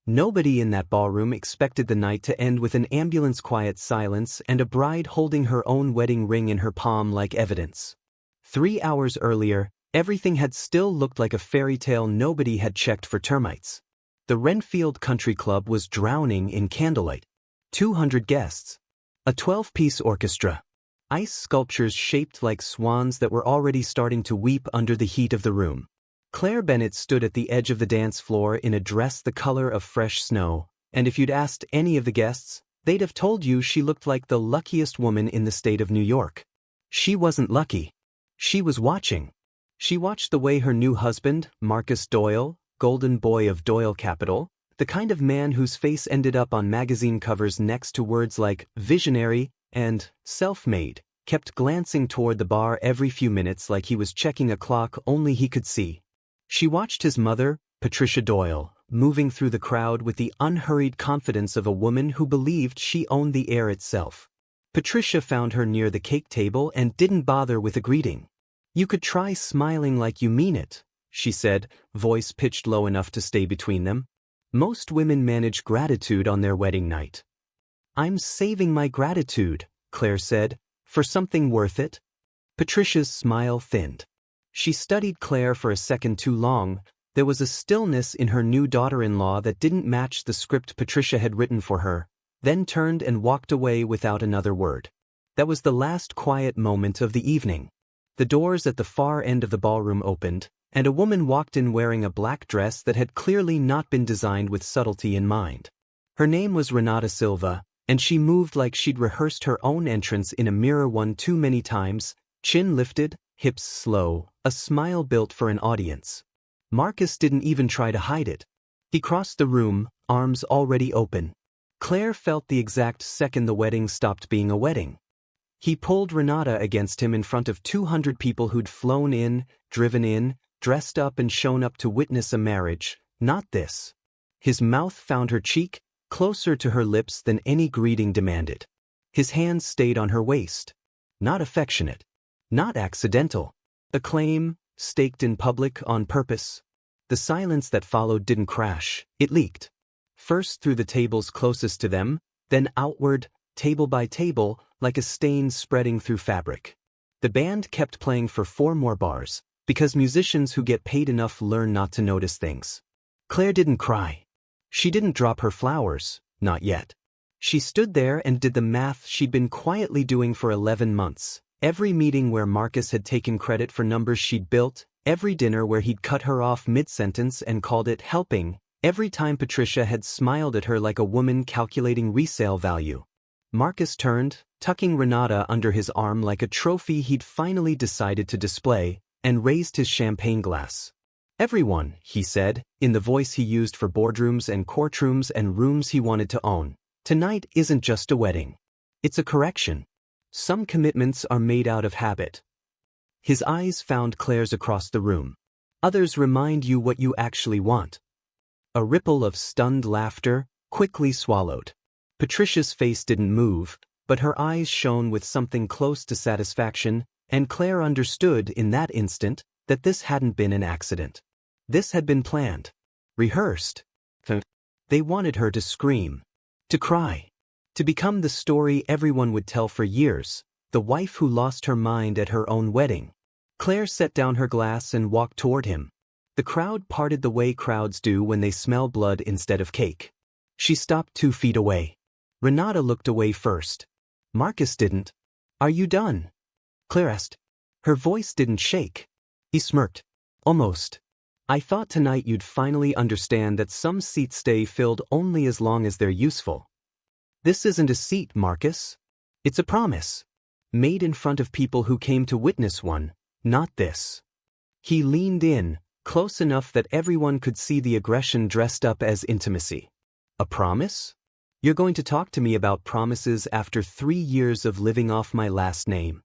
Nobody in that ballroom expected the night to end with an ambulance-quiet silence and a bride holding her own wedding ring in her palm like evidence. 3 hours earlier, everything had still looked like a fairy tale. Nobody had checked for termites. The Renfield Country Club was drowning in candlelight. 200 guests. A 12-piece orchestra. Ice sculptures shaped like swans that were already starting to weep under the heat of the room. Claire Bennett stood at the edge of the dance floor in a dress the color of fresh snow, and if you'd asked any of the guests, they'd have told you she looked like the luckiest woman in the state of New York. She wasn't lucky. She was watching. She watched the way her new husband, Marcus Doyle, golden boy of Doyle Capital, the kind of man whose face ended up on magazine covers next to words like visionary and self-made, kept glancing toward the bar every few minutes like he was checking a clock only he could see. She watched his mother, Patricia Doyle, moving through the crowd with the unhurried confidence of a woman who believed she owned the air itself. Patricia found her near the cake table and didn't bother with a greeting. "You could try smiling like you mean it," she said, voice pitched low enough to stay between them. "Most women manage gratitude on their wedding night." "I'm saving my gratitude," Claire said, "for something worth it." Patricia's smile thinned. She studied Claire for a second too long. There was a stillness in her new daughter-in-law that didn't match the script Patricia had written for her, then turned and walked away without another word. That was the last quiet moment of the evening. The doors at the far end of the ballroom opened, and a woman walked in wearing a black dress that had clearly not been designed with subtlety in mind. Her name was Renata Silva, and she moved like she'd rehearsed her own entrance in a mirror one too many times, chin lifted, hips slow, a smile built for an audience. Marcus didn't even try to hide it. He crossed the room, arms already open. Claire felt the exact second the wedding stopped being a wedding. He pulled Renata against him in front of 200 people who'd flown in, driven in, dressed up and shown up to witness a marriage, not this. His mouth found her cheek, closer to her lips than any greeting demanded. His hands stayed on her waist. Not affectionate. Not accidental. Acclaim, staked in public on purpose. The silence that followed didn't crash, it leaked. First through the tables closest to them, then outward, table by table, like a stain spreading through fabric. The band kept playing for 4 more bars, because musicians who get paid enough learn not to notice things. Claire didn't cry. She didn't drop her flowers, not yet. She stood there and did the math she'd been quietly doing for 11 months. Every meeting where Marcus had taken credit for numbers she'd built, every dinner where he'd cut her off mid-sentence and called it helping, every time Patricia had smiled at her like a woman calculating resale value. Marcus turned, tucking Renata under his arm like a trophy he'd finally decided to display, and raised his champagne glass. "Everyone," he said, in the voice he used for boardrooms and courtrooms and rooms he wanted to own, "tonight isn't just a wedding. It's a correction. Some commitments are made out of habit." His eyes found Claire's across the room. "Others remind you what you actually want." A ripple of stunned laughter, quickly swallowed. Patricia's face didn't move, but her eyes shone with something close to satisfaction, and Claire understood in that instant that this hadn't been an accident. This had been planned. Rehearsed. They wanted her to scream. To cry. To become the story everyone would tell for years, the wife who lost her mind at her own wedding. Claire set down her glass and walked toward him. The crowd parted the way crowds do when they smell blood instead of cake. She stopped 2 feet away. Renata looked away first. Marcus didn't. "Are you done?" Claire asked. Her voice didn't shake. He smirked. "Almost. I thought tonight you'd finally understand that some seats stay filled only as long as they're useful. This isn't a seat, Marcus. It's a promise. Made in front of people who came to witness one, not this." He leaned in, close enough that everyone could see the aggression dressed up as intimacy. "A promise? You're going to talk to me about promises after 3 years of living off my last name?"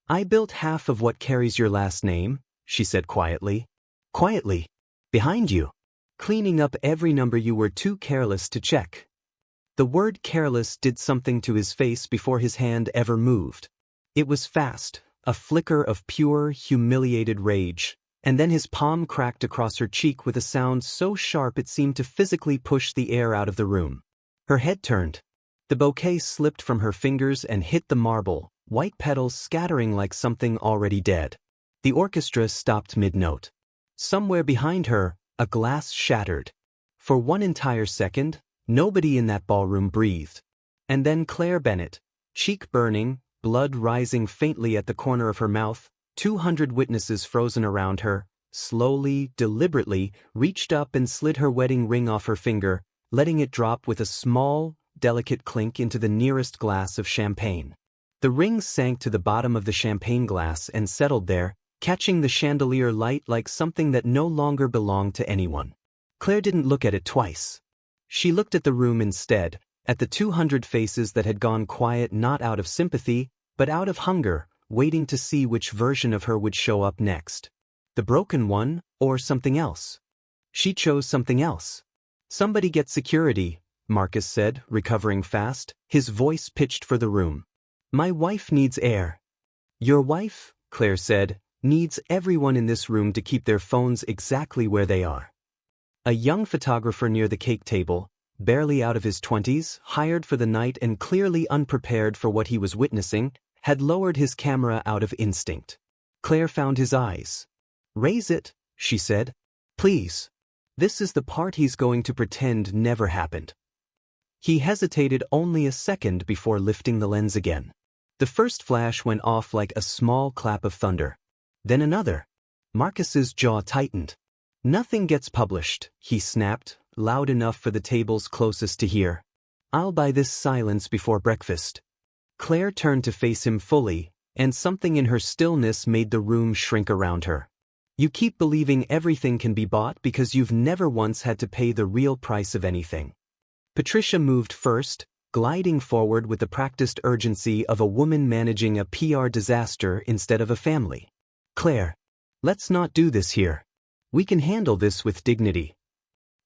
"I built half of what carries your last name," she said quietly. "Quietly. Behind you. Cleaning up every number you were too careless to check." The word careless did something to his face before his hand ever moved. It was fast, a flicker of pure, humiliated rage, And then his palm cracked across her cheek with a sound so sharp it seemed to physically push the air out of the room. Her head turned. The bouquet slipped from her fingers and hit the marble, white petals scattering like something already dead. The orchestra stopped mid-note. Somewhere behind her, a glass shattered. For one entire second, nobody in that ballroom breathed. And then Claire Bennett, cheek burning, blood rising faintly at the corner of her mouth, 200 witnesses frozen around her, slowly, deliberately, reached up and slid her wedding ring off her finger, letting it drop with a small, delicate clink into the nearest glass of champagne. The ring sank to the bottom of the champagne glass and settled there, catching the chandelier light like something that no longer belonged to anyone. Claire didn't look at it twice. She looked at the room instead, at the 200 faces that had gone quiet not out of sympathy, but out of hunger, waiting to see which version of her would show up next. The broken one, or something else. She chose something else. "Somebody get security," Marcus said, recovering fast, his voice pitched for the room. "My wife needs air." "Your wife," Claire said, "needs everyone in this room to keep their phones exactly where they are." A young photographer near the cake table, barely out of his 20s, hired for the night and clearly unprepared for what he was witnessing, had lowered his camera out of instinct. Claire found his eyes. "Raise it," she said. "Please. This is the part he's going to pretend never happened." He hesitated only a second before lifting the lens again. The first flash went off like a small clap of thunder. Then another. Marcus's jaw tightened. "Nothing gets published," he snapped, loud enough for the tables closest to hear. "I'll buy this silence before breakfast." Claire turned to face him fully, and something in her stillness made the room shrink around her. "You keep believing everything can be bought because you've never once had to pay the real price of anything." Patricia moved first, gliding forward with the practiced urgency of a woman managing a PR disaster instead of a family. "Claire, let's not do this here. We can handle this with dignity."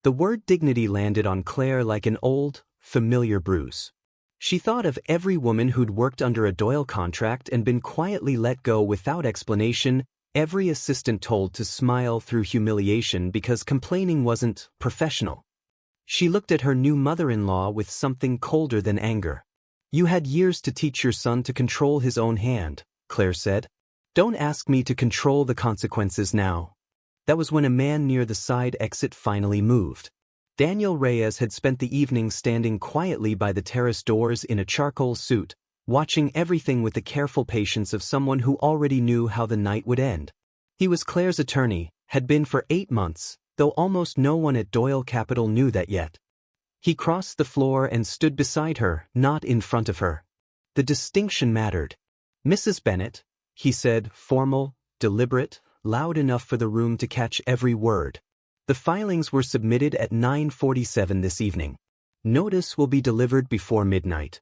The word dignity landed on Claire like an old, familiar bruise. She thought of every woman who'd worked under a Doyle contract and been quietly let go without explanation, every assistant told to smile through humiliation because complaining wasn't professional. She looked at her new mother-in-law with something colder than anger. "You had years to teach your son to control his own hand," Claire said. "Don't ask me to control the consequences now." That was when a man near the side exit finally moved. Daniel Reyes had spent the evening standing quietly by the terrace doors in a charcoal suit, watching everything with the careful patience of someone who already knew how the night would end. He was Claire's attorney, had been for 8 months, though almost no one at Doyle Capital knew that yet. He crossed the floor and stood beside her, not in front of her. The distinction mattered. "Mrs. Bennett," he said, formal, deliberate, loud enough for the room to catch every word. "The filings were submitted at 9:47 this evening. Notice will be delivered before midnight."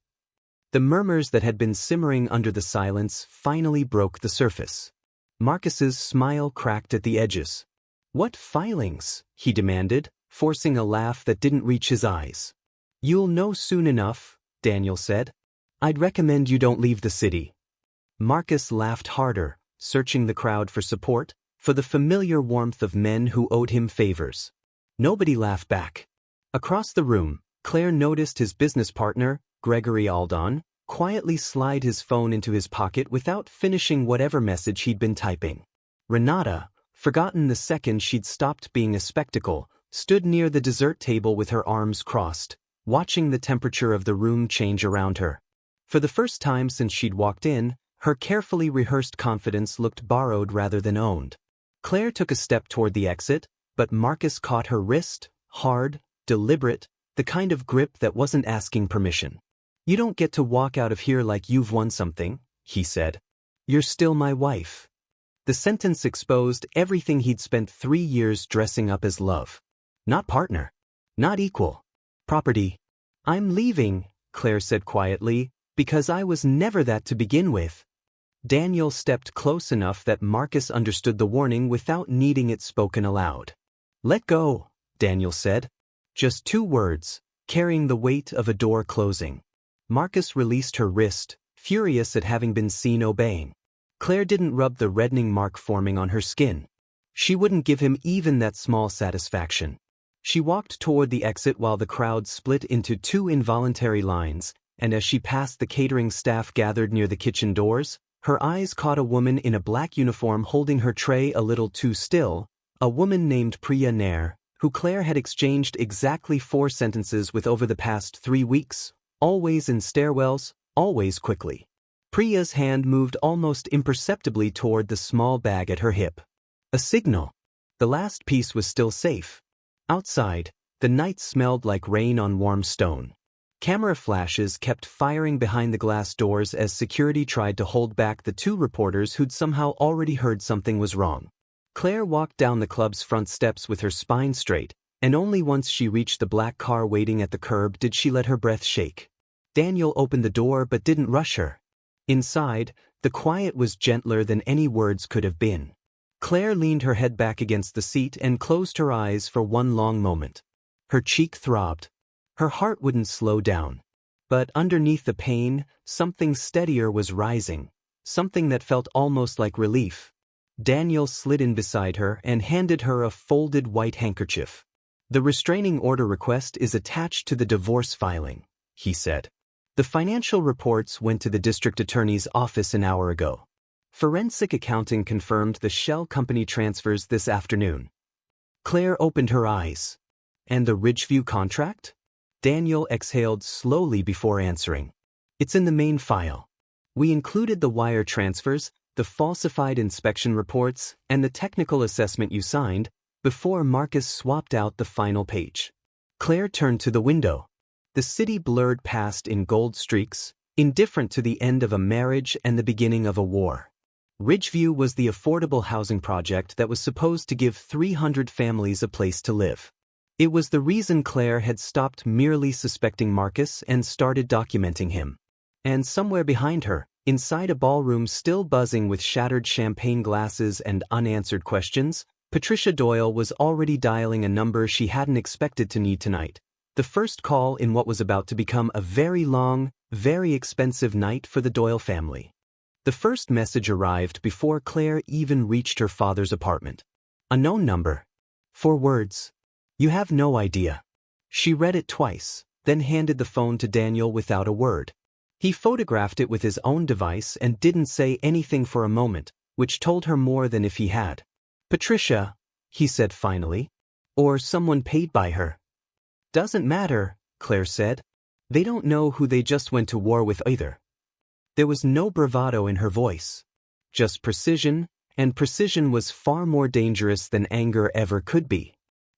The murmurs that had been simmering under the silence finally broke the surface. Marcus's smile cracked at the edges. "What filings?" he demanded, forcing a laugh that didn't reach his eyes. "You'll know soon enough," Daniel said. "I'd recommend you don't leave the city." Marcus laughed harder, searching the crowd for support, for the familiar warmth of men who owed him favors. Nobody laughed back. Across the room, Claire noticed his business partner, Gregory Aldon, quietly slide his phone into his pocket without finishing whatever message he'd been typing. Renata, forgotten the second she'd stopped being a spectacle, stood near the dessert table with her arms crossed, watching the temperature of the room change around her. For the first time since she'd walked in, her carefully rehearsed confidence looked borrowed rather than owned. Claire took a step toward the exit, but Marcus caught her wrist, hard, deliberate, the kind of grip that wasn't asking permission. "You don't get to walk out of here like you've won something," he said. "You're still my wife." The sentence exposed everything he'd spent 3 years dressing up as love. Not partner. Not equal. Property. "I'm leaving," Claire said quietly, "because I was never that to begin with." Daniel stepped close enough that Marcus understood the warning without needing it spoken aloud. "Let go," Daniel said. Just 2 words, carrying the weight of a door closing. Marcus released her wrist, furious at having been seen obeying. Claire didn't rub the reddening mark forming on her skin. She wouldn't give him even that small satisfaction. She walked toward the exit while the crowd split into two involuntary lines, and as she passed the catering staff gathered near the kitchen doors, her eyes caught a woman in a black uniform holding her tray a little too still, a woman named Priya Nair, who Claire had exchanged exactly 4 sentences with over the past 3 weeks, always in stairwells, always quickly. Priya's hand moved almost imperceptibly toward the small bag at her hip. A signal. The last piece was still safe. Outside, the night smelled like rain on warm stone. Camera flashes kept firing behind the glass doors as security tried to hold back the 2 reporters who'd somehow already heard something was wrong. Claire walked down the club's front steps with her spine straight, and only once she reached the black car waiting at the curb did she let her breath shake. Daniel opened the door but didn't rush her. Inside, the quiet was gentler than any words could have been. Claire leaned her head back against the seat and closed her eyes for one long moment. Her cheek throbbed. Her heart wouldn't slow down. But underneath the pain, something steadier was rising, something that felt almost like relief. Daniel slid in beside her and handed her a folded white handkerchief. "The restraining order request is attached to the divorce filing," he said. "The financial reports went to the district attorney's office an hour ago. Forensic accounting confirmed the shell company transfers this afternoon." Claire opened her eyes. "And the Ridgeview contract?" Daniel exhaled slowly before answering. "It's in the main file. We included the wire transfers, the falsified inspection reports, and the technical assessment you signed, before Marcus swapped out the final page." Claire turned to the window. The city blurred past in gold streaks, indifferent to the end of a marriage and the beginning of a war. Ridgeview was the affordable housing project that was supposed to give 300 families a place to live. It was the reason Claire had stopped merely suspecting Marcus and started documenting him. And somewhere behind her, inside a ballroom still buzzing with shattered champagne glasses and unanswered questions, Patricia Doyle was already dialing a number she hadn't expected to need tonight. The first call in what was about to become a very long, very expensive night for the Doyle family. The first message arrived before Claire even reached her father's apartment. A known number. 4 words. "You have no idea." She read it twice, then handed the phone to Daniel without a word. He photographed it with his own device and didn't say anything for a moment, which told her more than if he had. "Patricia," he said finally. "Or someone paid by her." "Doesn't matter," Claire said. "They don't know who they just went to war with either." There was no bravado in her voice. Just precision, and precision was far more dangerous than anger ever could be.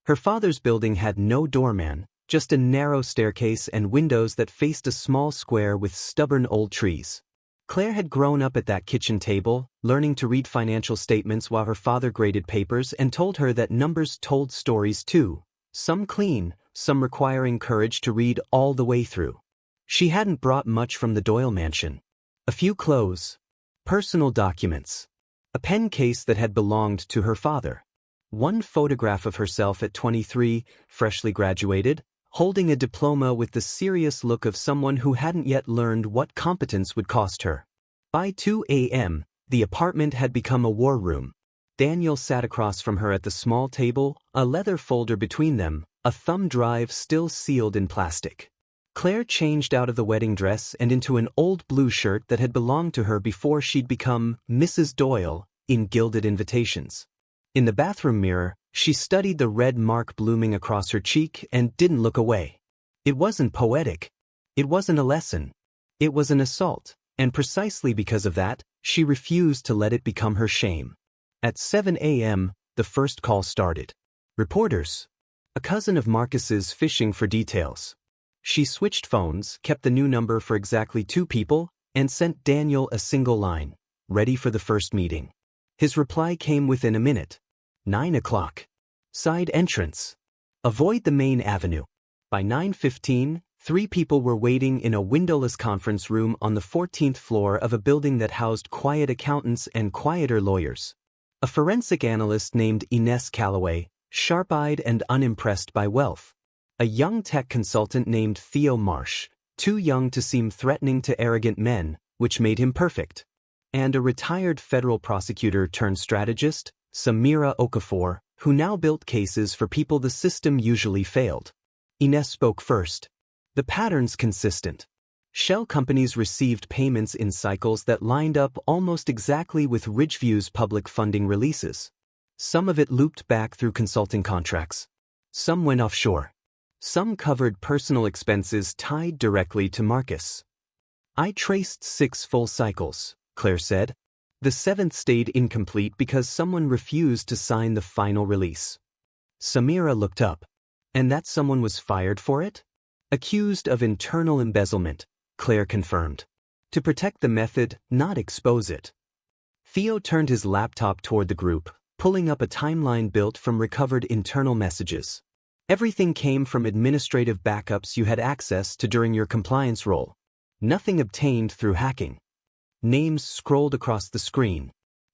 Her father's building had no doorman, just a narrow staircase and windows that faced a small square with stubborn old trees. Claire had grown up at that kitchen table, learning to read financial statements while her father graded papers and told her that numbers told stories too, some clean, some requiring courage to read all the way through. She hadn't brought much from the Doyle mansion. A few clothes, personal documents, a pen case that had belonged to her father. One photograph of herself at 23, freshly graduated, holding a diploma with the serious look of someone who hadn't yet learned what competence would cost her. By 2 a.m., the apartment had become a war room. Daniel sat across from her at the small table, a leather folder between them, a thumb drive still sealed in plastic. Claire changed out of the wedding dress and into an old blue shirt that had belonged to her before she'd become Mrs. Doyle in gilded invitations. In the bathroom mirror, she studied the red mark blooming across her cheek and didn't look away. It wasn't poetic. It wasn't a lesson. It was an assault, and precisely because of that, she refused to let it become her shame. At 7 a.m., the first call started. Reporters. A cousin of Marcus's fishing for details. She switched phones, kept the new number for exactly 2 people, and sent Daniel a single line. "Ready for the first meeting." His reply came within a minute. 9 o'clock. Side entrance. Avoid the main avenue. By 9:15, 3 people were waiting in a windowless conference room on the 14th floor of a building that housed quiet accountants and quieter lawyers. A forensic analyst named Ines Calloway, sharp-eyed and unimpressed by wealth. A young tech consultant named Theo Marsh, too young to seem threatening to arrogant men, which made him perfect. And a retired federal prosecutor turned strategist, Samira Okafor, who now built cases for people the system usually failed. Ines spoke first. The pattern's consistent. Shell companies received payments in cycles that lined up almost exactly with Ridgeview's public funding releases. Some of it looped back through consulting contracts. Some went offshore. Some covered personal expenses tied directly to Marcus. I traced 6 full cycles, Claire said. The 7th stayed incomplete because someone refused to sign the final release. Samira looked up. And that someone was fired for it? Accused of internal embezzlement, Claire confirmed. To protect the method, not expose it. Theo turned his laptop toward the group, pulling up a timeline built from recovered internal messages. Everything came from administrative backups you had access to during your compliance role. Nothing obtained through hacking. Names scrolled across the screen.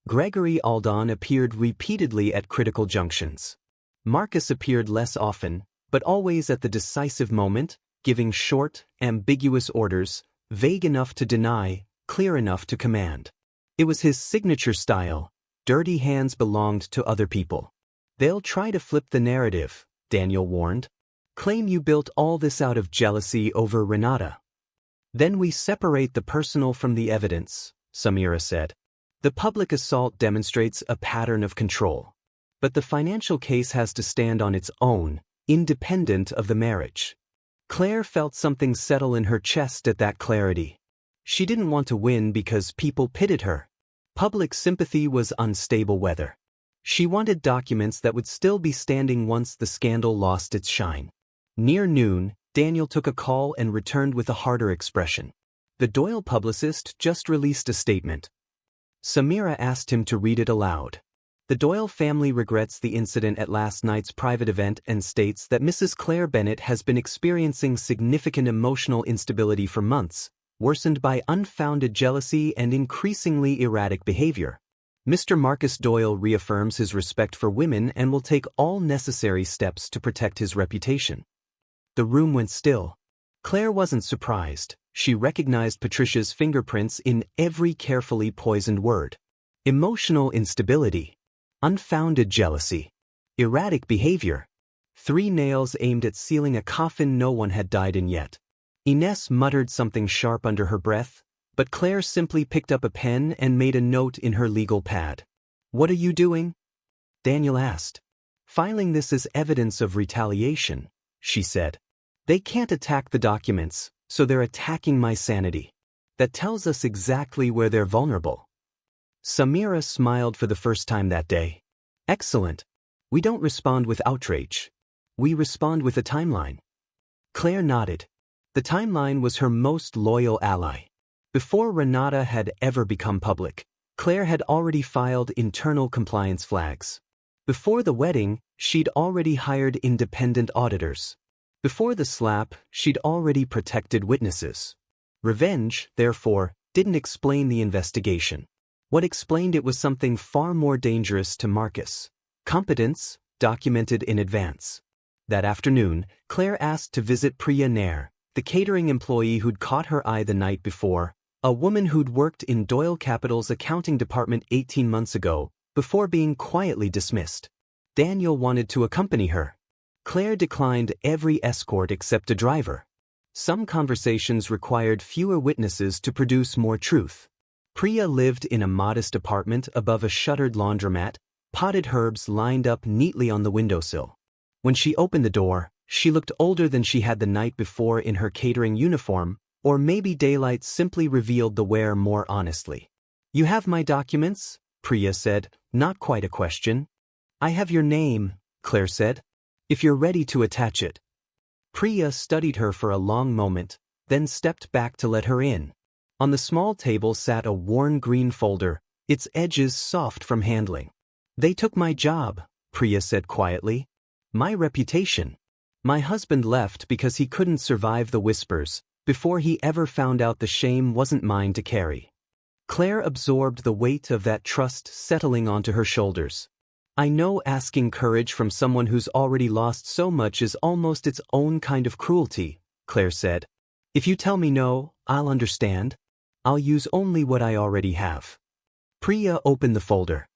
Gregory Aldon appeared repeatedly at critical junctions. Marcus appeared less often, but always at the decisive moment, giving short, ambiguous orders, vague enough to deny, clear enough to command. It was his signature style. Dirty hands belonged to other people. They'll try to flip the narrative, Daniel warned. Claim you built all this out of jealousy over Renata. Then we separate the personal from the evidence, Samira said. The public assault demonstrates a pattern of control. But the financial case has to stand on its own, independent of the marriage. Claire felt something settle in her chest at that clarity. She didn't want to win because people pitied her. Public sympathy was unstable weather. She wanted documents that would still be standing once the scandal lost its shine. Near noon, Daniel took a call and returned with a harder expression. The Doyle publicist just released a statement. Samira asked him to read it aloud. The Doyle family regrets the incident at last night's private event and states that Mrs. Claire Bennett has been experiencing significant emotional instability for months, worsened by unfounded jealousy and increasingly erratic behavior. Mr. Marcus Doyle reaffirms his respect for women and will take all necessary steps to protect his reputation. The room went still. Claire wasn't surprised. She recognized Patricia's fingerprints in every carefully poisoned word. Emotional instability. Unfounded jealousy. Erratic behavior. 3 nails aimed at sealing a coffin no one had died in yet. Ines muttered something sharp under her breath, but Claire simply picked up a pen and made a note in her legal pad. What are you doing? Daniel asked. Filing this as evidence of retaliation, she said. They can't attack the documents, so they're attacking my sanity. That tells us exactly where they're vulnerable. Samira smiled for the first time that day. Excellent. We don't respond with outrage. We respond with a timeline. Claire nodded. The timeline was her most loyal ally. Before Renata had ever become public, Claire had already filed internal compliance flags. Before the wedding, she'd already hired independent auditors. Before the slap, she'd already protected witnesses. Revenge, therefore, didn't explain the investigation. What explained it was something far more dangerous to Marcus. Competence, documented in advance. That afternoon, Claire asked to visit Priya Nair, the catering employee who'd caught her eye the night before, a woman who'd worked in Doyle Capital's accounting department 18 months ago, before being quietly dismissed. Daniel wanted to accompany her. Claire declined every escort except a driver. Some conversations required fewer witnesses to produce more truth. Priya lived in a modest apartment above a shuttered laundromat, potted herbs lined up neatly on the windowsill. When she opened the door, she looked older than she had the night before in her catering uniform, or maybe daylight simply revealed the wear more honestly. You have my documents? Priya said, not quite a question. I have your name, Claire said. If you're ready to attach it. Priya studied her for a long moment, then stepped back to let her in. On the small table sat a worn green folder, its edges soft from handling. They took my job, Priya said quietly. My reputation. My husband left because he couldn't survive the whispers, before he ever found out the shame wasn't mine to carry. Claire absorbed the weight of that trust settling onto her shoulders. I know asking courage from someone who's already lost so much is almost its own kind of cruelty, Claire said. If you tell me no, I'll understand. I'll use only what I already have. Priya opened the folder.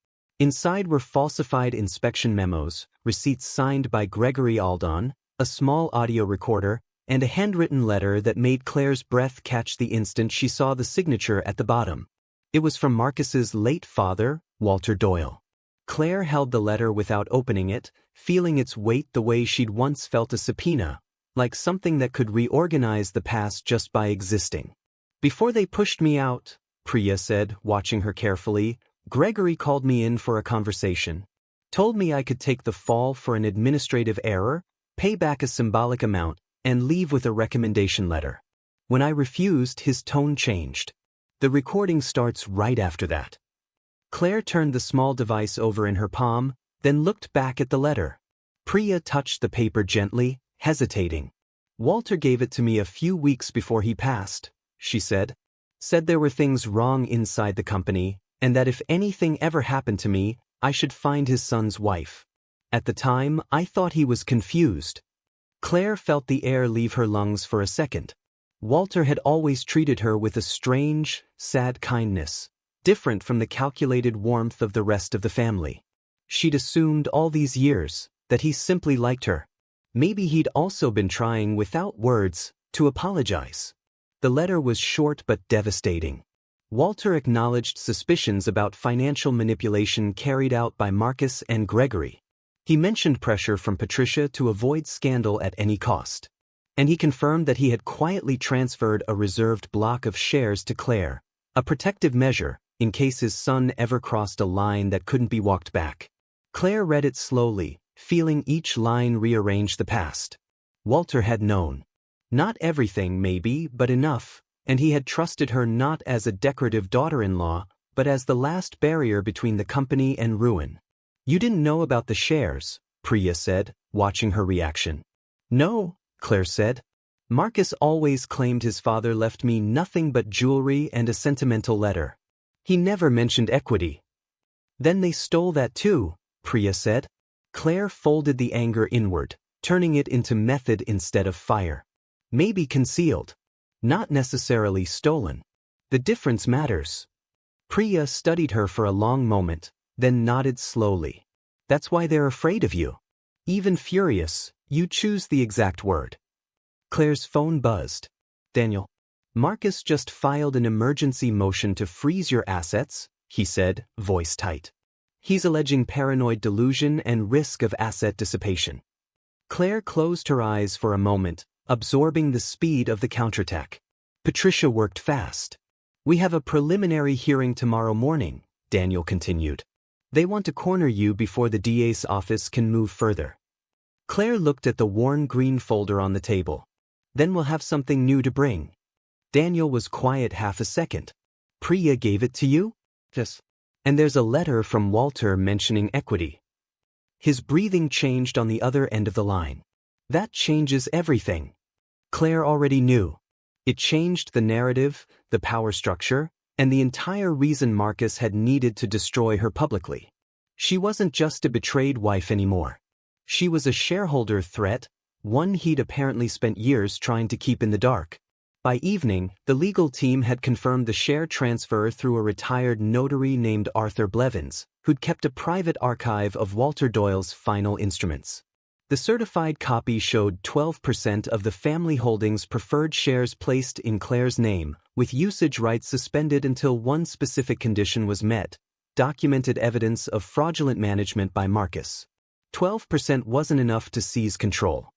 Inside were falsified inspection memos, receipts signed by Gregory Aldon, a small audio recorder, and a handwritten letter that made Claire's breath catch the instant she saw the signature at the bottom. It was from Marcus's late father, Walter Doyle. Claire held the letter without opening it, feeling its weight the way she'd once felt a subpoena, like something that could reorganize the past just by existing. "Before they pushed me out," Priya said, watching her carefully, "Gregory called me in for a conversation. Told me I could take the fall for an administrative error, pay back a symbolic amount, and leave with a recommendation letter. When I refused, his tone changed. The recording starts right after that." Claire turned the small device over in her palm, then looked back at the letter. Priya touched the paper gently, hesitating. "Walter gave it to me a few weeks before he passed," she said. "Said there were things wrong inside the company, and that if anything ever happened to me, I should find his son's wife. At the time, I thought he was confused." Claire felt the air leave her lungs for a second. Walter had always treated her with a strange, sad kindness, different from the calculated warmth of the rest of the family. She'd assumed all these years that he simply liked her. Maybe he'd also been trying, without words, to apologize. The letter was short but devastating. Walter acknowledged suspicions about financial manipulation carried out by Marcus and Gregory. He mentioned pressure from Patricia to avoid scandal at any cost. And he confirmed that he had quietly transferred a reserved block of shares to Claire, a protective measure in case his son ever crossed a line that couldn't be walked back. Claire read it slowly, feeling each line rearrange the past. Walter had known. Not everything, maybe, but enough, and he had trusted her not as a decorative daughter-in-law, but as the last barrier between the company and ruin. "You didn't know about the shares," Priya said, watching her reaction. "No," Claire said. "Marcus always claimed his father left me nothing but jewelry and a sentimental letter. He never mentioned equity." "Then they stole that too," Priya said. Claire folded the anger inward, turning it into method instead of fire. "Maybe concealed. Not necessarily stolen. The difference matters." Priya studied her for a long moment, then nodded slowly. "That's why they're afraid of you. Even furious, you choose the exact word." Claire's phone buzzed. "Daniel. Marcus just filed an emergency motion to freeze your assets," he said, voice tight. "He's alleging paranoid delusion and risk of asset dissipation." Claire closed her eyes for a moment, absorbing the speed of the counterattack. Patricia worked fast. "We have a preliminary hearing tomorrow morning," Daniel continued. "They want to corner you before the DA's office can move further." Claire looked at the worn green folder on the table. "Then we'll have something new to bring." Daniel was quiet half a second. "Priya gave it to you?" "Yes. And there's a letter from Walter mentioning equity." His breathing changed on the other end of the line. "That changes everything." Claire already knew. It changed the narrative, the power structure, and the entire reason Marcus had needed to destroy her publicly. She wasn't just a betrayed wife anymore. She was a shareholder threat, one he'd apparently spent years trying to keep in the dark. By evening, the legal team had confirmed the share transfer through a retired notary named Arthur Blevins, who'd kept a private archive of Walter Doyle's final instruments. The certified copy showed 12% of the family holdings' preferred shares placed in Claire's name, with usage rights suspended until one specific condition was met: documented evidence of fraudulent management by Marcus. 12% wasn't enough to seize control.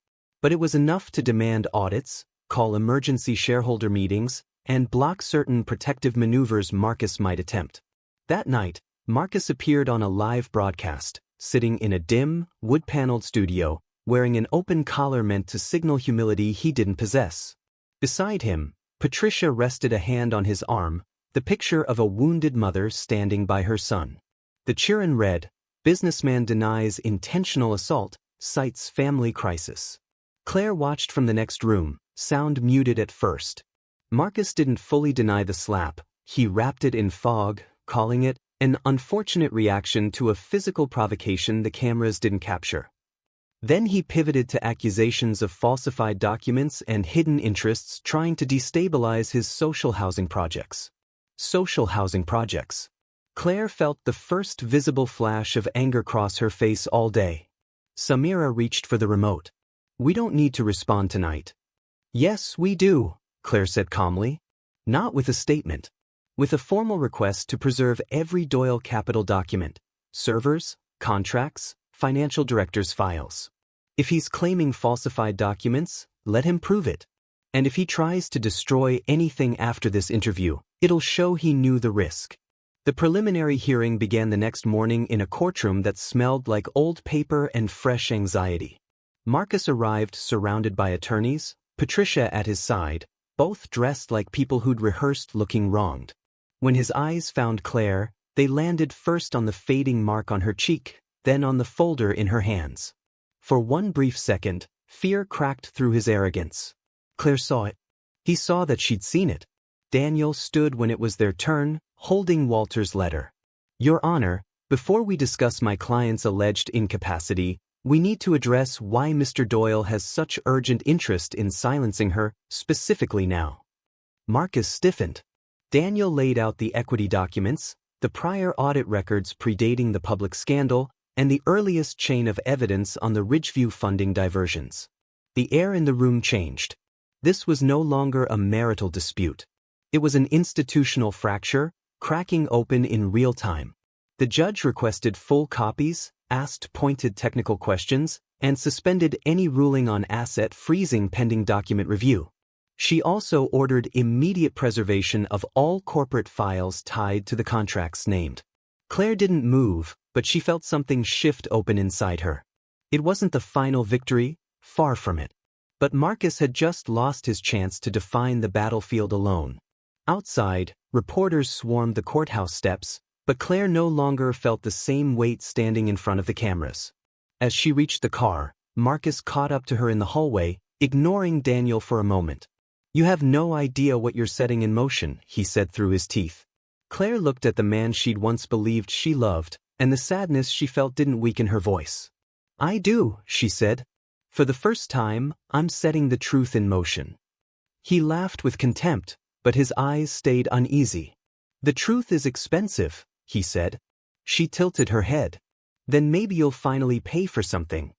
But it was enough to demand audits, call emergency shareholder meetings, and block certain protective maneuvers Marcus might attempt. That night, Marcus appeared on a live broadcast, sitting in a dim, wood-paneled studio, wearing an open collar meant to signal humility he didn't possess. Beside him, Patricia rested a hand on his arm, the picture of a wounded mother standing by her son. The Chiron read, "Businessman denies intentional assault, cites family crisis." Claire watched from the next room, sound muted at first. Marcus didn't fully deny the slap. He wrapped it in fog, calling it an unfortunate reaction to a physical provocation the cameras didn't capture. Then he pivoted to accusations of falsified documents and hidden interests trying to destabilize his social housing projects. Social housing projects. Claire felt the first visible flash of anger cross her face all day. Samira reached for the remote. "We don't need to respond tonight." "Yes, we do," Claire said calmly. Not with a statement. With a formal request to preserve every Doyle Capital document, servers, contracts, financial directors' files. If he's claiming falsified documents, let him prove it. And if he tries to destroy anything after this interview, it'll show he knew the risk. The preliminary hearing began the next morning in a courtroom that smelled like old paper and fresh anxiety. Marcus arrived surrounded by attorneys, Patricia at his side, both dressed like people who'd rehearsed looking wronged. When his eyes found Claire, they landed first on the fading mark on her cheek, then on the folder in her hands. For one brief second, fear cracked through his arrogance. Claire saw it. He saw that she'd seen it. Daniel stood when it was their turn, holding Walter's letter. "Your Honor, before we discuss my client's alleged incapacity, we need to address why Mr. Doyle has such urgent interest in silencing her, specifically now." Marcus stiffened. Daniel laid out the equity documents, the prior audit records predating the public scandal, and the earliest chain of evidence on the Ridgeview funding diversions. The air in the room changed. This was no longer a marital dispute. It was an institutional fracture, cracking open in real time. The judge requested full copies, asked pointed technical questions, and suspended any ruling on asset freezing pending document review. She also ordered immediate preservation of all corporate files tied to the contracts named. Claire didn't move, but she felt something shift open inside her. It wasn't the final victory, far from it. But Marcus had just lost his chance to define the battlefield alone. Outside, reporters swarmed the courthouse steps, but Claire no longer felt the same weight standing in front of the cameras. As she reached the car, Marcus caught up to her in the hallway, ignoring Daniel for a moment. "You have no idea what you're setting in motion," he said through his teeth. Claire looked at the man she'd once believed she loved, and the sadness she felt didn't weaken her voice. "I do," she said. "For the first time, I'm setting the truth in motion." He laughed with contempt, but his eyes stayed uneasy. "The truth is expensive," he said. She tilted her head. "Then maybe you'll finally pay for something."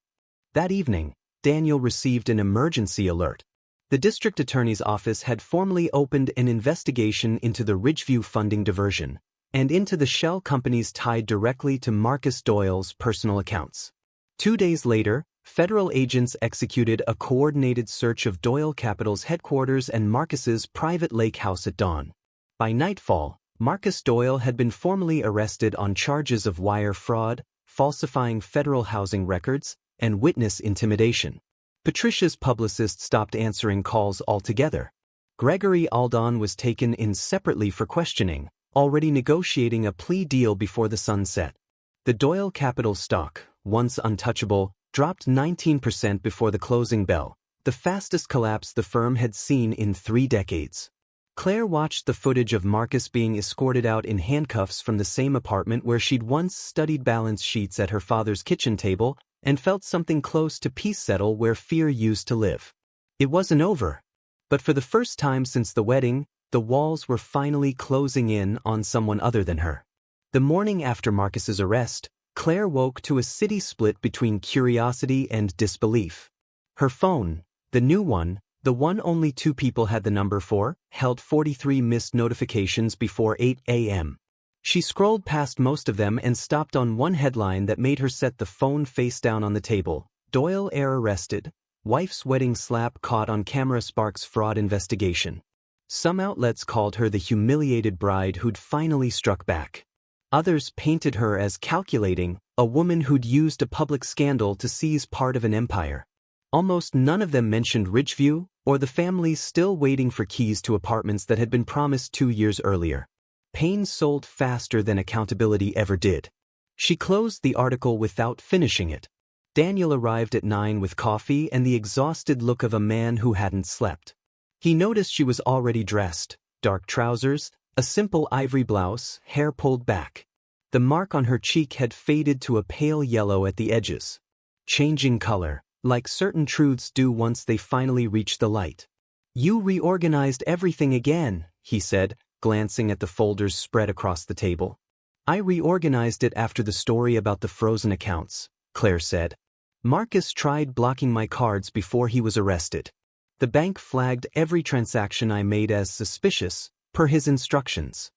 That evening, Daniel received an emergency alert. The district attorney's office had formally opened an investigation into the Ridgeview funding diversion, and into the shell companies tied directly to Marcus Doyle's personal accounts. 2 days later, federal agents executed a coordinated search of Doyle Capital's headquarters and Marcus's private lake house at dawn. By nightfall, Marcus Doyle had been formally arrested on charges of wire fraud, falsifying federal housing records, and witness intimidation. Patricia's publicist stopped answering calls altogether. Gregory Aldon was taken in separately for questioning, already negotiating a plea deal before the sun set. The Doyle Capital stock, once untouchable, dropped 19% before the closing bell, the fastest collapse the firm had seen in 3 decades. Claire watched the footage of Marcus being escorted out in handcuffs from the same apartment where she'd once studied balance sheets at her father's kitchen table, and felt something close to peace settle where fear used to live. It wasn't over. But for the first time since the wedding, the walls were finally closing in on someone other than her. The morning after Marcus's arrest, Claire woke to a city split between curiosity and disbelief. Her phone, the new one, the one only 2 people had the number for, held 43 missed notifications before 8 a.m. She scrolled past most of them and stopped on one headline that made her set the phone face down on the table. "Doyle heir arrested. Wife's wedding slap caught on camera sparks fraud investigation." Some outlets called her the humiliated bride who'd finally struck back. Others painted her as calculating, a woman who'd used a public scandal to seize part of an empire. Almost none of them mentioned Ridgeview, or the families still waiting for keys to apartments that had been promised 2 years earlier. Pain sold faster than accountability ever did. She closed the article without finishing it. Daniel arrived at 9 with coffee and the exhausted look of a man who hadn't slept. He noticed she was already dressed, dark trousers, a simple ivory blouse, hair pulled back. The mark on her cheek had faded to a pale yellow at the edges. Changing color, like certain truths do once they finally reach the light. "You reorganized everything again," he said, glancing at the folders spread across the table. I reorganized it after the story about the frozen accounts, Claire said. Marcus tried blocking my cards before he was arrested. The bank flagged every transaction I made as suspicious, per his instructions.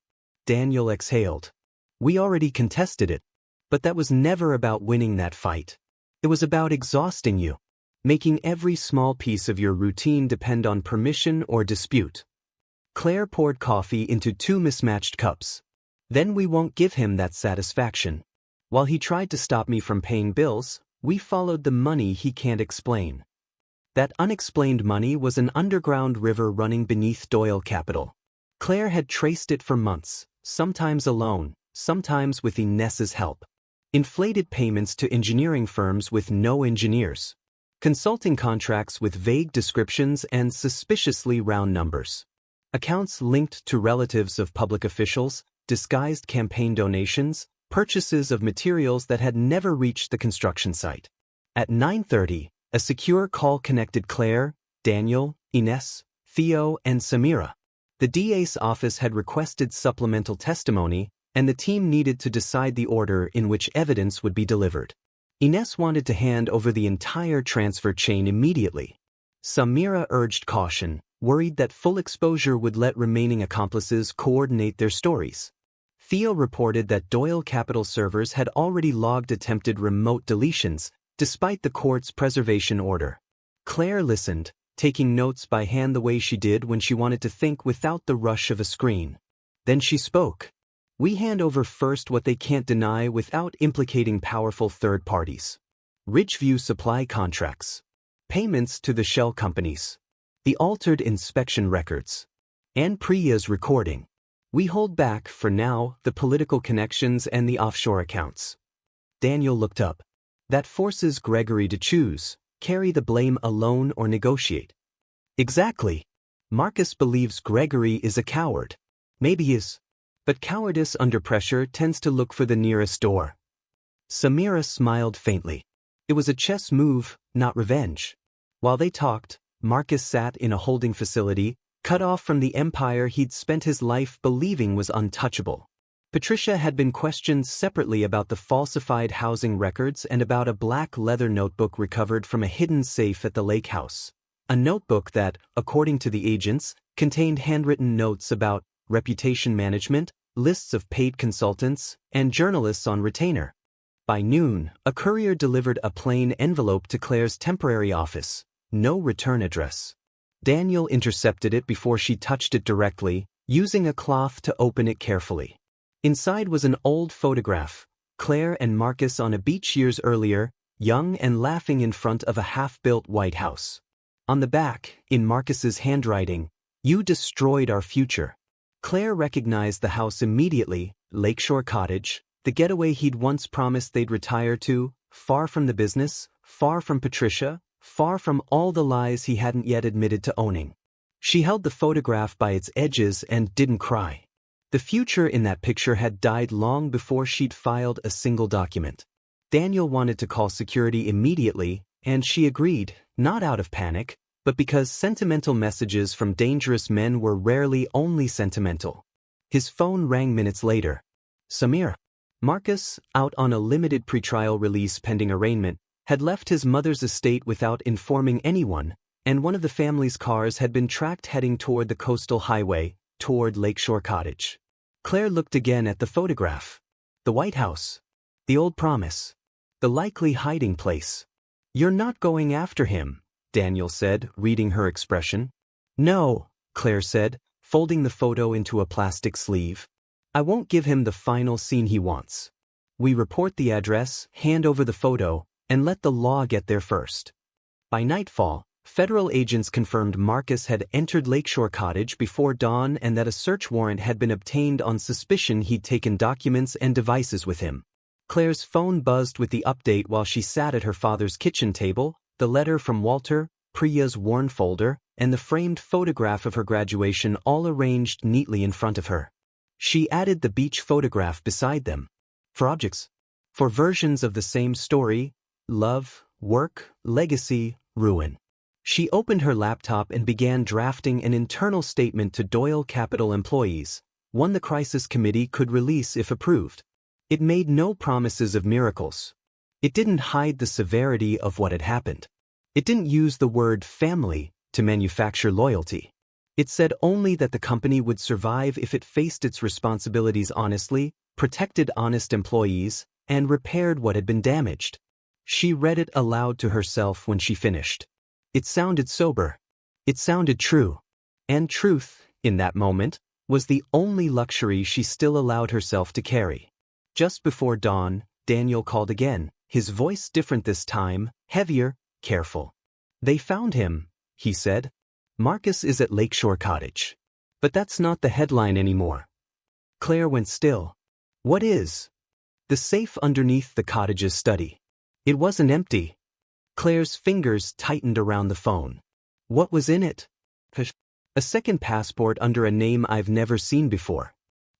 Daniel exhaled. We already contested it. But that was never about winning that fight. It was about exhausting you. Making every small piece of your routine depend on permission or dispute. Claire poured coffee into 2 mismatched cups. Then we won't give him that satisfaction. While he tried to stop me from paying bills, we followed the money he can't explain. That unexplained money was an underground river running beneath Doyle Capital. Claire had traced it for months, sometimes alone, sometimes with Inez's help. Inflated payments to engineering firms with no engineers. Consulting contracts with vague descriptions and suspiciously round numbers. Accounts linked to relatives of public officials, disguised campaign donations, purchases of materials that had never reached the construction site. At 9:30, a secure call connected Claire, Daniel, Inez, Theo, and Samira. The DA's office had requested supplemental testimony, and the team needed to decide the order in which evidence would be delivered. Inez wanted to hand over the entire transfer chain immediately. Samira urged caution, worried that full exposure would let remaining accomplices coordinate their stories. Theo reported that Doyle Capital servers had already logged attempted remote deletions, despite the court's preservation order. Claire listened, taking notes by hand the way she did when she wanted to think without the rush of a screen. Then she spoke. We hand over first what they can't deny without implicating powerful third parties. Ridgeview supply contracts. Payments to the shell companies. The altered inspection records. And Priya's recording. We hold back, for now, the political connections and the offshore accounts. Daniel looked up. That forces Gregory to choose, carry the blame alone or negotiate. Exactly. Marcus believes Gregory is a coward. Maybe he is. But cowardice under pressure tends to look for the nearest door. Samira smiled faintly. It was a chess move, not revenge. While they talked, Marcus sat in a holding facility, cut off from the empire he'd spent his life believing was untouchable. Patricia had been questioned separately about the falsified housing records and about a black leather notebook recovered from a hidden safe at the lake house. A notebook that, according to the agents, contained handwritten notes about reputation management, lists of paid consultants, and journalists on retainer. By noon, a courier delivered a plain envelope to Claire's temporary office. No return address. Daniel intercepted it before she touched it directly, using a cloth to open it carefully. Inside was an old photograph, Claire and Marcus on a beach years earlier, young and laughing in front of a half-built White House. On the back, in Marcus's handwriting, "You destroyed our future." Claire recognized the house immediately, Lakeshore Cottage, the getaway he'd once promised they'd retire to, far from the business, far from Patricia, far from all the lies he hadn't yet admitted to owning. She held the photograph by its edges and didn't cry. The future in that picture had died long before she'd filed a single document. Daniel wanted to call security immediately, and she agreed, not out of panic, but because sentimental messages from dangerous men were rarely only sentimental. His phone rang minutes later. Samir. Marcus, out on a limited pretrial release pending arraignment, had left his mother's estate without informing anyone, and one of the family's cars had been tracked heading toward the coastal highway, toward Lakeshore Cottage. Claire looked again at the photograph. The White House. The old promise. The likely hiding place. You're not going after him, Daniel said, reading her expression. No, Claire said, folding the photo into a plastic sleeve. I won't give him the final scene he wants. We report the address, hand over the photo, and let the law get there first. By nightfall, federal agents confirmed Marcus had entered Lakeshore Cottage before dawn and that a search warrant had been obtained on suspicion he'd taken documents and devices with him. Claire's phone buzzed with the update while she sat at her father's kitchen table, the letter from Walter, Priya's worn folder, and the framed photograph of her graduation all arranged neatly in front of her. She added the beach photograph beside them. For objects. For versions of the same story: love, work, legacy, ruin. She opened her laptop and began drafting an internal statement to Doyle Capital employees, one the crisis committee could release if approved. It made no promises of miracles. It didn't hide the severity of what had happened. It didn't use the word family to manufacture loyalty. It said only that the company would survive if it faced its responsibilities honestly, protected honest employees, and repaired what had been damaged. She read it aloud to herself when she finished. It sounded sober. It sounded true. And truth, in that moment, was the only luxury she still allowed herself to carry. Just before dawn, Daniel called again, his voice different this time, heavier, careful. "They found him," he said. "Marcus is at Lakeshore Cottage." But that's not the headline anymore. Claire went still. "What is?" "The safe underneath the cottage's study." It wasn't empty. Claire's fingers tightened around the phone. What was in it? A second passport under a name I've never seen before.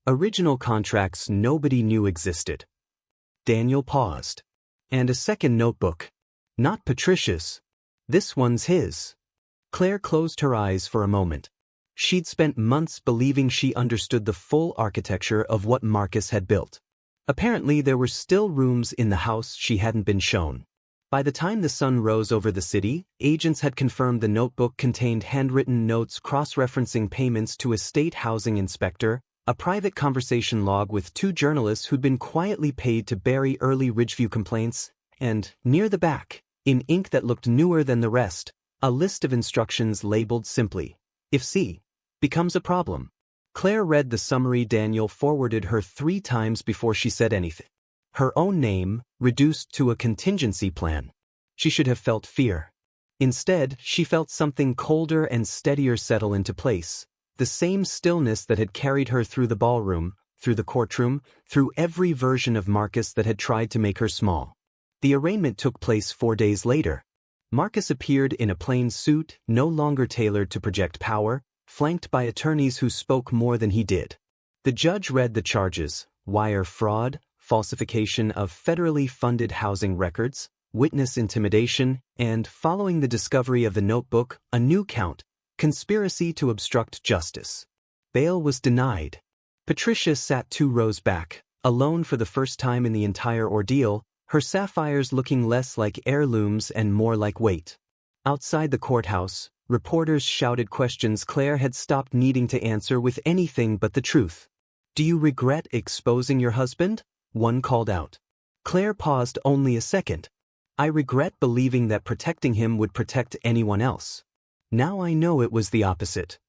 Original contracts nobody knew existed. Daniel paused. And a second notebook. Not Patricia's. This one's his. Claire closed her eyes for a moment. She'd spent months believing she understood the full architecture of what Marcus had built. Apparently there were still rooms in the house she hadn't been shown. By the time the sun rose over the city, agents had confirmed the notebook contained handwritten notes cross-referencing payments to a state housing inspector, a private conversation log with 2 journalists who'd been quietly paid to bury early Ridgeview complaints, and, near the back, in ink that looked newer than the rest, a list of instructions labeled simply, "If C becomes a problem." Claire read the summary Daniel forwarded her 3 times before she said anything. Her own name, reduced to a contingency plan. She should have felt fear. Instead, she felt something colder and steadier settle into place, the same stillness that had carried her through the ballroom, through the courtroom, through every version of Marcus that had tried to make her small. The arraignment took place 4 days later. Marcus appeared in a plain suit, no longer tailored to project power, flanked by attorneys who spoke more than he did. The judge read the charges: wire fraud, falsification of federally funded housing records, witness intimidation, and, following the discovery of the notebook, a new count: conspiracy to obstruct justice. Bail was denied. Patricia sat 2 rows back, alone for the first time in the entire ordeal, her sapphires looking less like heirlooms and more like weight. Outside the courthouse, reporters shouted questions Claire had stopped needing to answer with anything but the truth. "Do you regret exposing your husband?" one called out. Claire paused only a second. "I regret believing that protecting him would protect anyone else. Now I know it was the opposite."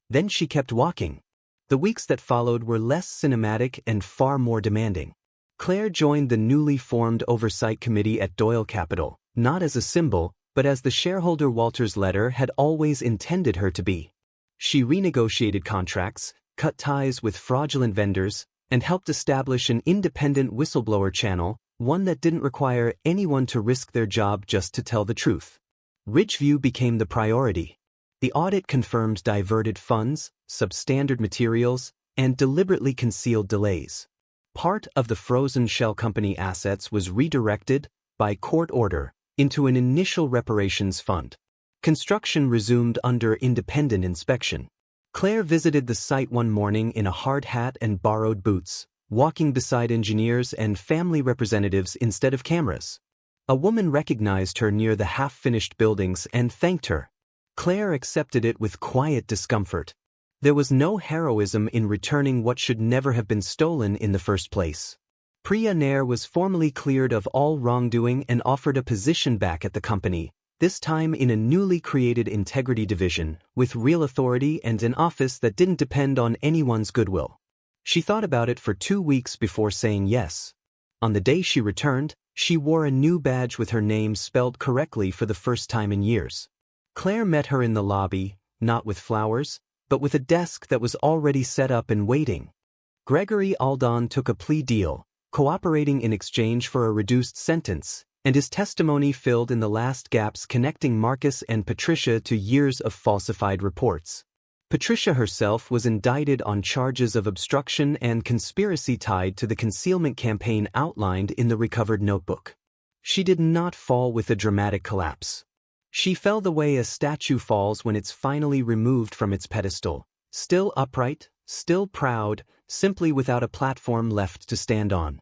Then she kept walking. The weeks that followed were less cinematic and far more demanding. Claire joined the newly formed Oversight Committee at Doyle Capital, not as a symbol, but as the shareholder Walter's letter had always intended her to be. She renegotiated contracts, cut ties with fraudulent vendors, and helped establish an independent whistleblower channel, one that didn't require anyone to risk their job just to tell the truth. Ridgeview became the priority. The audit confirmed diverted funds, substandard materials, and deliberately concealed delays. Part of the frozen shell company assets was redirected, by court order, into an initial reparations fund. Construction resumed under independent inspection. Claire visited the site one morning in a hard hat and borrowed boots, walking beside engineers and family representatives instead of cameras. A woman recognized her near the half-finished buildings and thanked her. Claire accepted it with quiet discomfort. There was no heroism in returning what should never have been stolen in the first place. Priya Nair was formally cleared of all wrongdoing and offered a position back at the company, this time in a newly created integrity division, with real authority and an office that didn't depend on anyone's goodwill. She thought about it for 2 weeks before saying yes. On the day she returned, she wore a new badge with her name spelled correctly for the first time in years. Claire met her in the lobby, not with flowers, but with a desk that was already set up and waiting. Gregory Aldon took a plea deal, cooperating in exchange for a reduced sentence, and his testimony filled in the last gaps connecting Marcus and Patricia to years of falsified reports. Patricia herself was indicted on charges of obstruction and conspiracy tied to the concealment campaign outlined in the recovered notebook. She did not fall with a dramatic collapse. She fell the way a statue falls when it's finally removed from its pedestal, still upright, still proud, simply without a platform left to stand on.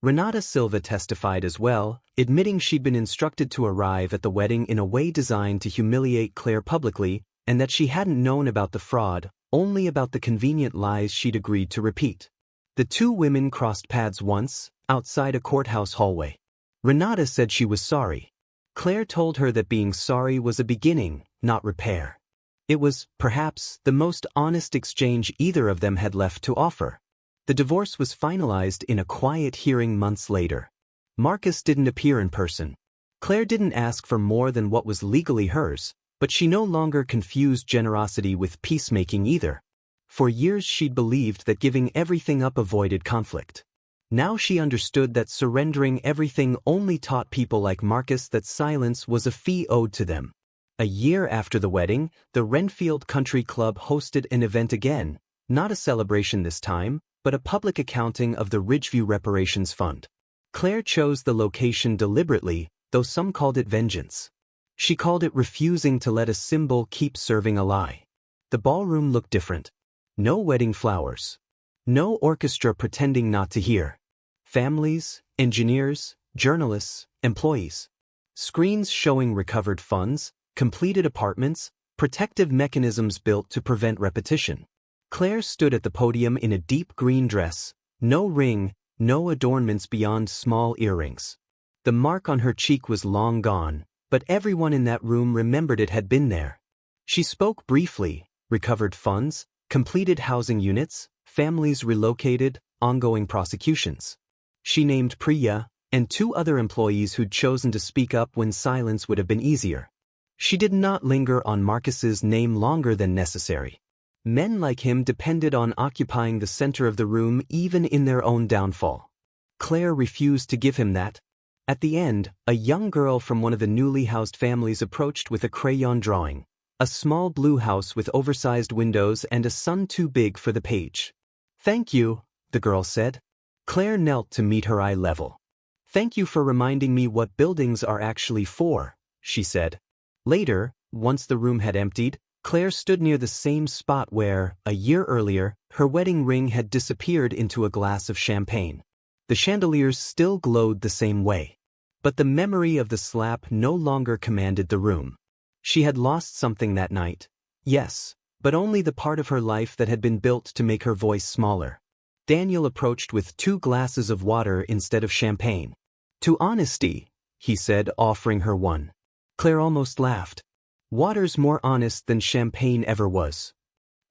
Renata Silva testified as well, admitting she'd been instructed to arrive at the wedding in a way designed to humiliate Claire publicly, and that she hadn't known about the fraud, only about the convenient lies she'd agreed to repeat. The two women crossed paths once, outside a courthouse hallway. Renata said she was sorry. Claire told her that being sorry was a beginning, not repair. It was, perhaps, the most honest exchange either of them had left to offer. The divorce was finalized in a quiet hearing months later. Marcus didn't appear in person. Claire didn't ask for more than what was legally hers, but she no longer confused generosity with peacemaking either. For years she'd believed that giving everything up avoided conflict. Now she understood that surrendering everything only taught people like Marcus that silence was a fee owed to them. A year after the wedding, the Renfield Country Club hosted an event again, not a celebration this time, but a public accounting of the Ridgeview Reparations Fund. Claire chose the location deliberately, though some called it vengeance. She called it refusing to let a symbol keep serving a lie. The ballroom looked different. No wedding flowers. No orchestra pretending not to hear. Families, engineers, journalists, employees. Screens showing recovered funds, completed apartments, protective mechanisms built to prevent repetition. Claire stood at the podium in a deep green dress, no ring, no adornments beyond small earrings. The mark on her cheek was long gone, but everyone in that room remembered it had been there. She spoke briefly, recovered funds, completed housing units, families relocated, ongoing prosecutions. She named Priya, and two other employees who'd chosen to speak up when silence would have been easier. She did not linger on Marcus's name longer than necessary. Men like him depended on occupying the center of the room even in their own downfall. Claire refused to give him that. At the end, a young girl from one of the newly housed families approached with a crayon drawing. A small blue house with oversized windows and a sun too big for the page. "Thank you," the girl said. Claire knelt to meet her eye level. "Thank you for reminding me what buildings are actually for," she said. Later, once the room had emptied, Claire stood near the same spot where, a year earlier, her wedding ring had disappeared into a glass of champagne. The chandeliers still glowed the same way. But the memory of the slap no longer commanded the room. She had lost something that night, yes, but only the part of her life that had been built to make her voice smaller. Daniel approached with 2 glasses of water instead of champagne. "To honesty," he said, offering her one. Claire almost laughed. Water's more honest than champagne ever was.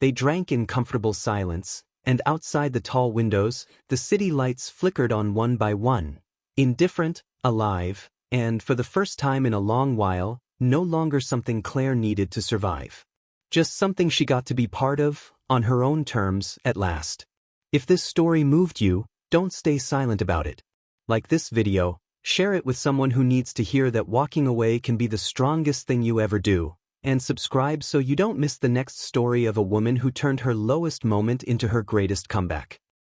They drank in comfortable silence, and outside the tall windows, the city lights flickered on one by one. Indifferent, alive, and for the first time in a long while, no longer something Claire needed to survive. Just something she got to be part of, on her own terms, at last. If this story moved you, don't stay silent about it. Like this video, share it with someone who needs to hear that walking away can be the strongest thing you ever do, and subscribe so you don't miss the next story of a woman who turned her lowest moment into her greatest comeback.